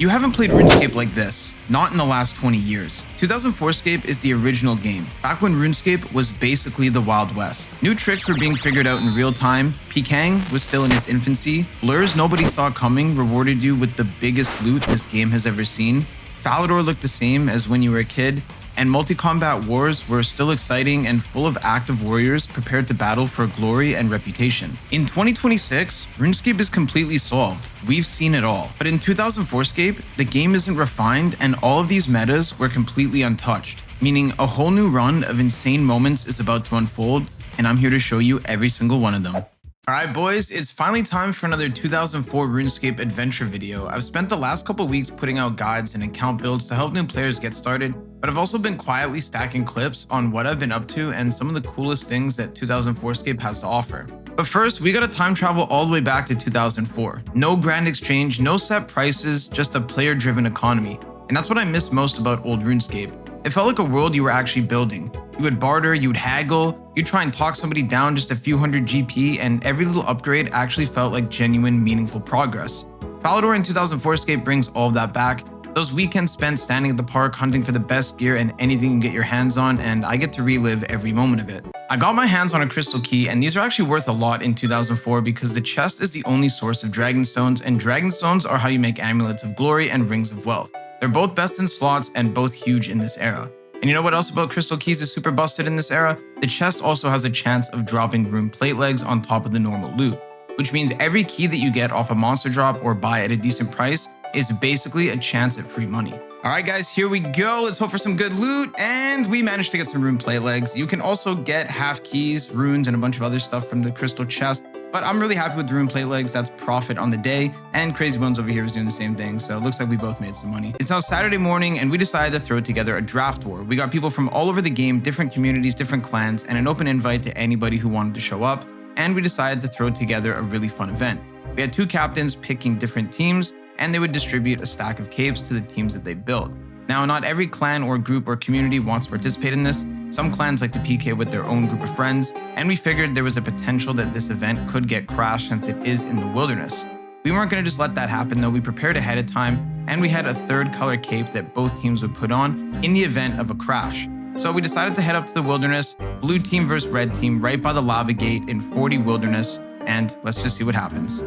You haven't played RuneScape like this, not in the last 20 years. 2004scape is the original game, back when RuneScape was basically the Wild West. New tricks were being figured out in real time, Pikang was still in its infancy, lures nobody saw coming rewarded you with the biggest loot this game has ever seen, Falador looked the same as when you were a kid, and multi-combat wars were still exciting and full of active warriors prepared to battle for glory and reputation. In 2026, RuneScape is completely solved. We've seen it all. But in 2004scape, the game isn't refined and all of these metas were completely untouched, meaning a whole new run of insane moments is about to unfold, and I'm here to show you every single one of them. Alright boys, it's finally time for another 2004 RuneScape adventure video. I've spent the last couple weeks putting out guides and account builds to help new players get started, but I've also been quietly stacking clips on what I've been up to and some of the coolest things that 2004scape has to offer. But first, we gotta time travel all the way back to 2004. No grand exchange, no set prices, just a player-driven economy. And that's what I miss most about old RuneScape. It felt like a world you were actually building. You would barter, you'd haggle, you'd try and talk somebody down just a few hundred GP, and every little upgrade actually felt like genuine, meaningful progress. Falador in 2004scape brings all of that back. Those weekends spent standing at the park hunting for the best gear and anything you can get your hands on, and I get to relive every moment of it. I got my hands on a crystal key, and these are actually worth a lot in 2004 because the chest is the only source of dragon stones, and dragon stones are how you make amulets of glory and rings of wealth. They're both best in slots and both huge in this era. And you know what else about crystal keys is super busted in this era? The chest also has a chance of dropping rune plate legs on top of the normal loot, which means every key that you get off a monster drop or buy at a decent price is basically a chance at free money. Alright guys, here we go. Let's hope for some good loot, and we managed to get some rune plate legs. You can also get half keys, runes, and a bunch of other stuff from the crystal chest. But I'm really happy with the rune plate legs. That's profit on the day, and Crazy Bones over here is doing the same thing, so it looks like we both made some money. It's now Saturday morning, and we decided to throw together a draft war. We got people from all over the game, different communities, different clans, and an open invite to anybody who wanted to show up, and we decided to throw together a really fun event. We had two captains picking different teams, and they would distribute a stack of capes to the teams that they built. Now, not every clan or group or community wants to participate in this. Some clans like to PK with their own group of friends, and we figured there was a potential that this event could get crashed since it is in the wilderness. We weren't going to just let that happen though. We prepared ahead of time, and we had a third color cape that both teams would put on in the event of a crash. So we decided to head up to the wilderness, blue team versus red team, right by the lava gate in 40 wilderness, and let's just see what happens.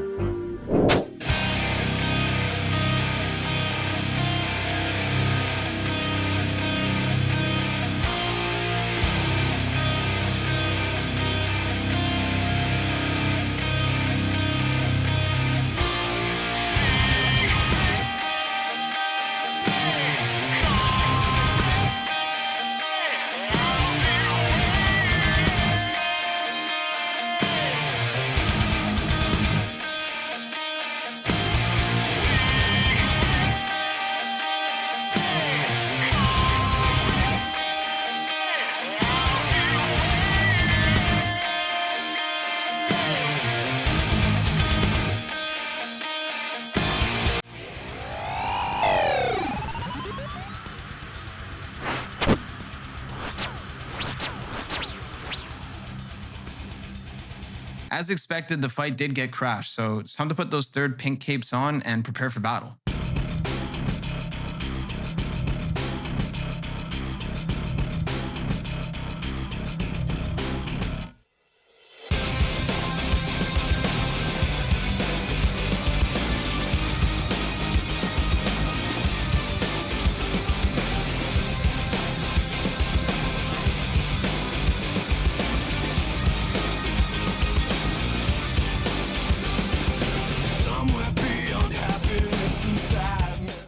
As expected, the fight did get crashed, so it's time to put those third pink capes on and prepare for battle.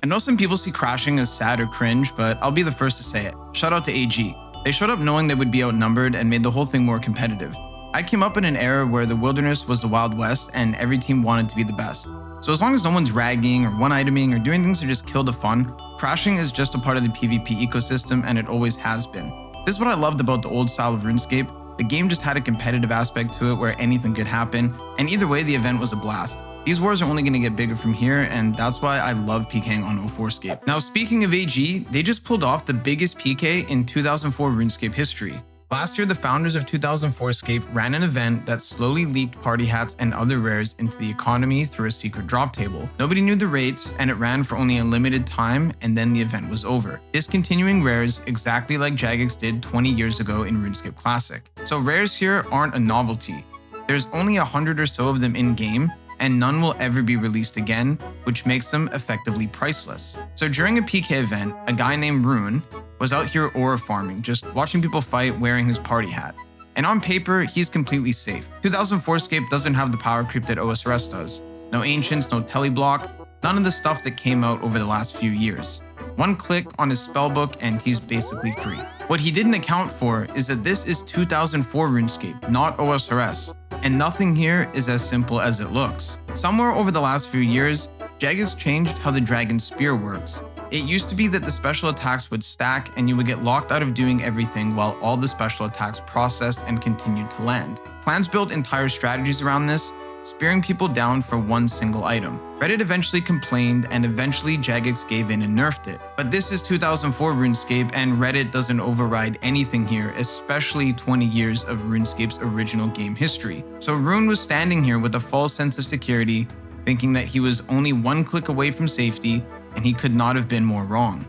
I know some people see crashing as sad or cringe, but I'll be the first to say it. Shout out to AG. They showed up knowing they would be outnumbered and made the whole thing more competitive. I came up in an era where the wilderness was the Wild West and every team wanted to be the best. So as long as no one's ragging or one-iteming or doing things to just kill the fun, crashing is just a part of the PvP ecosystem and it always has been. This is what I loved about the old style of RuneScape. The game just had a competitive aspect to it where anything could happen, and either way the event was a blast. These wars are only going to get bigger from here, and that's why I love PKing on 04scape. Now, speaking of AG, they just pulled off the biggest PK in 2004 RuneScape history. Last year, the founders of 2004scape ran an event that slowly leaked party hats and other rares into the economy through a secret drop table. Nobody knew the rates, and it ran for only a limited time, and then the event was over, discontinuing rares exactly like Jagex did 20 years ago in RuneScape Classic. So rares here aren't a novelty. There's only 100 or so of them in-game, and none will ever be released again, which makes them effectively priceless. So during a PK event, a guy named Rune was out here aura farming, just watching people fight wearing his party hat. And on paper, he's completely safe. 2004scape doesn't have the power creep that OSRS does. No ancients, no teleblock, none of the stuff that came out over the last few years. One click on his spellbook and he's basically free. What he didn't account for is that this is 2004 RuneScape, not OSRS. And nothing here is as simple as it looks. Somewhere over the last few years, Jagex changed how the Dragon Spear works. It used to be that the special attacks would stack and you would get locked out of doing everything while all the special attacks processed and continued to land. Clans built entire strategies around this, spearing people down for one single item. Reddit eventually complained, and eventually Jagex gave in and nerfed it. But this is 2004 RuneScape, and Reddit doesn't override anything here, especially 20 years of RuneScape's original game history. So Rune was standing here with a false sense of security, thinking that he was only one click away from safety, and he could not have been more wrong.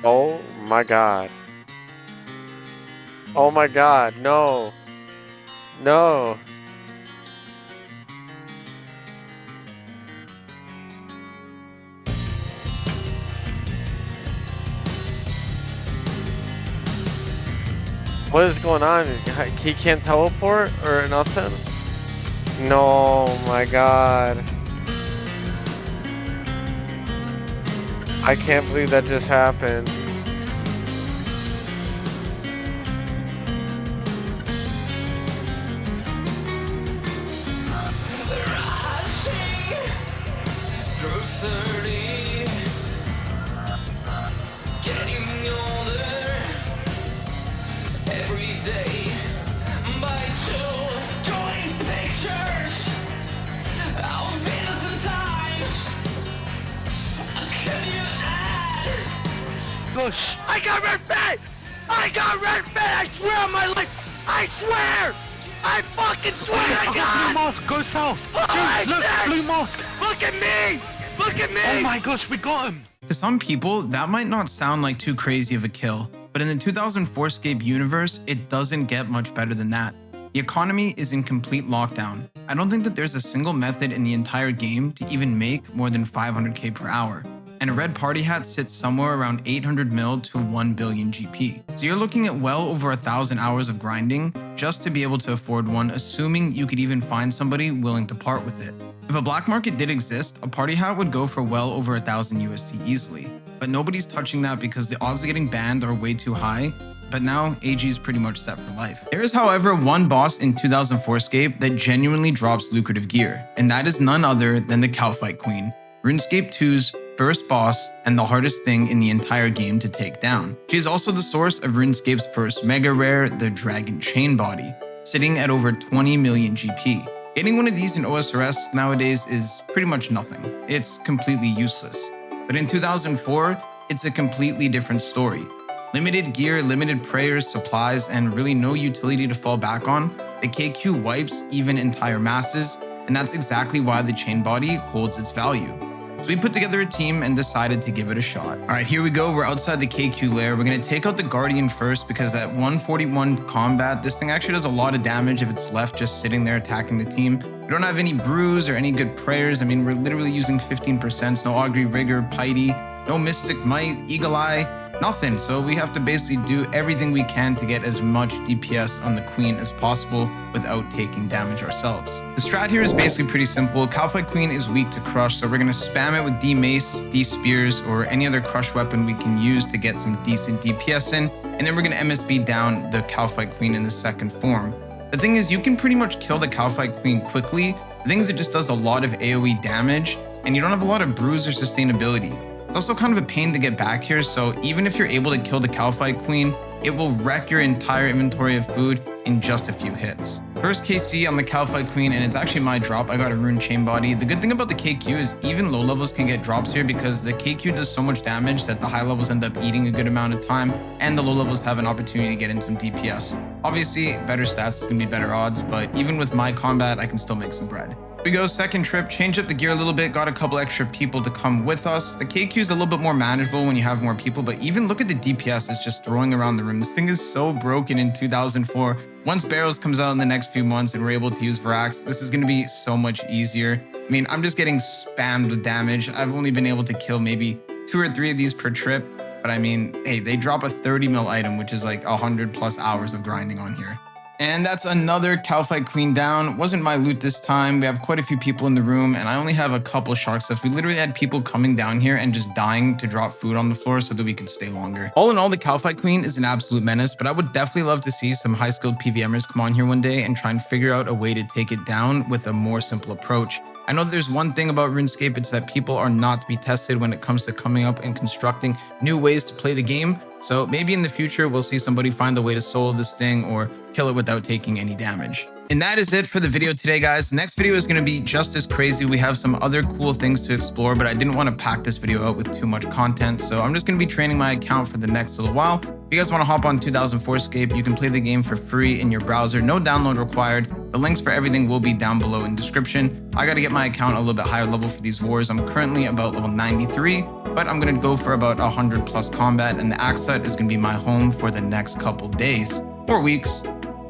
Oh my god. Oh my god, no. No. What is going on? He can't teleport or nothing? No, my god. I can't believe that just happened. I got red fit! I got red fit! I swear on my life! I swear! I fucking swear to God! Blue mask, go south! Oh, Look, blue mask! Look at me! Look at me! Oh my gosh, we got him! To some people, that might not sound like too crazy of a kill, but in the 2004scape universe, it doesn't get much better than that. The economy is in complete lockdown. I don't think that there's a single method in the entire game to even make more than 500k per hour. And a red party hat sits somewhere around 800 mil to 1 billion GP. So you're looking at well over 1,000 hours of grinding just to be able to afford one, assuming you could even find somebody willing to part with it. If a black market did exist, a party hat would go for well over 1,000 USD easily. But nobody's touching that because the odds of getting banned are way too high. But now AG is pretty much set for life. There is, however, one boss in 2004scape that genuinely drops lucrative gear, and that is none other than the Kalphite Queen, RuneScape 2's first boss and the hardest thing in the entire game to take down. She is also the source of RuneScape's first mega rare, the Dragon Chain Body, sitting at over 20 million GP. Getting one of these in OSRS nowadays is pretty much nothing. It's completely useless. But in 2004, it's a completely different story. Limited gear, limited prayers, supplies, and really no utility to fall back on, the KQ wipes even entire masses, and that's exactly why the chain body holds its value. So we put together a team and decided to give it a shot. All right, here we go. We're outside the KQ lair. We're gonna take out the Guardian first because at 141 combat, this thing actually does a lot of damage if it's left just sitting there attacking the team. We don't have any brews or any good prayers. I mean, we're literally using 15%, no Augury Rigor, Piety, no Mystic Might, Eagle Eye, nothing. So we have to basically do everything we can to get as much DPS on the Queen as possible without taking damage ourselves. The strat here is basically pretty simple. Kalphite Queen is weak to crush, so we're going to spam it with D-Mace, D-Spears, or any other crush weapon we can use to get some decent DPS in, and then we're going to MSB down the Kalphite Queen in the second form. The thing is, you can pretty much kill the Kalphite Queen quickly. The thing is, it just does a lot of AoE damage, and you don't have a lot of brews or sustainability. It's also kind of a pain to get back here, so even if you're able to kill the Kalphite Queen, it will wreck your entire inventory of food in just a few hits. First KC on the Kalphite Queen, and it's actually my drop. I got a rune chain body. The good thing about the KQ is even low levels can get drops here because the KQ does so much damage that the high levels end up eating a good amount of time, and the low levels have an opportunity to get in some DPS. Obviously, better stats is gonna be better odds, but even with my combat, I can still make some bread. We go second trip, change up the gear a little bit, got a couple extra people to come with us. The KQ is a little bit more manageable when you have more people, but even look at the DPS it's just throwing around the room. This thing is so broken in 2004. Once Barrows comes out in the next few months and we're able to use Varax, this is going to be so much easier. I mean, I'm just getting spammed with damage. I've only been able to kill maybe 2 or 3 of these per trip, but I mean, hey, they drop a 30 mil item, which is like 100 plus hours of grinding on here. And that's another Kalphite Queen down. Wasn't my loot this time. We have quite a few people in the room, and I only have a couple shark stuff. We literally had people coming down here and just dying to drop food on the floor so that we could stay longer. All in all, the Kalphite Queen is an absolute menace, but I would definitely love to see some high-skilled PVMers come on here one day and try and figure out a way to take it down with a more simple approach. I know there's one thing about RuneScape, it's that people are not to be tested when it comes to coming up and constructing new ways to play the game. So maybe in the future, we'll see somebody find a way to solo this thing or kill it without taking any damage. And that is it for the video today, guys. Next video is going to be just as crazy. We have some other cool things to explore, but I didn't want to pack this video out with too much content. So I'm just going to be training my account for the next little while. If you guys want to hop on 2004scape, you can play the game for free in your browser. No download required. The links for everything will be down below in description. I got to get my account a little bit higher level for these wars. I'm currently about level 93, but I'm going to go for about 100 plus combat, and the axe hut is going to be my home for the next couple days or weeks.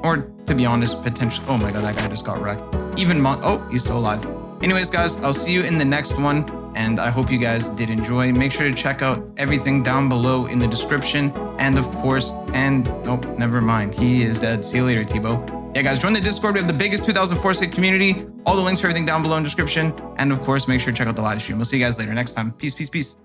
Or to be honest, potentially, oh my god, that guy just got wrecked. Even oh, he's still alive. Anyways, guys, I'll see you in the next one, and I hope you guys did enjoy. Make sure to check out everything down below in the description. And of course, nope, never mind. He is dead. See you later, Tebow. Yeah, guys, join the Discord. We have the biggest 2004 community. All the links for everything down below in the description. And of course, make sure to check out the live stream. We'll see you guys later next time. Peace, peace, peace.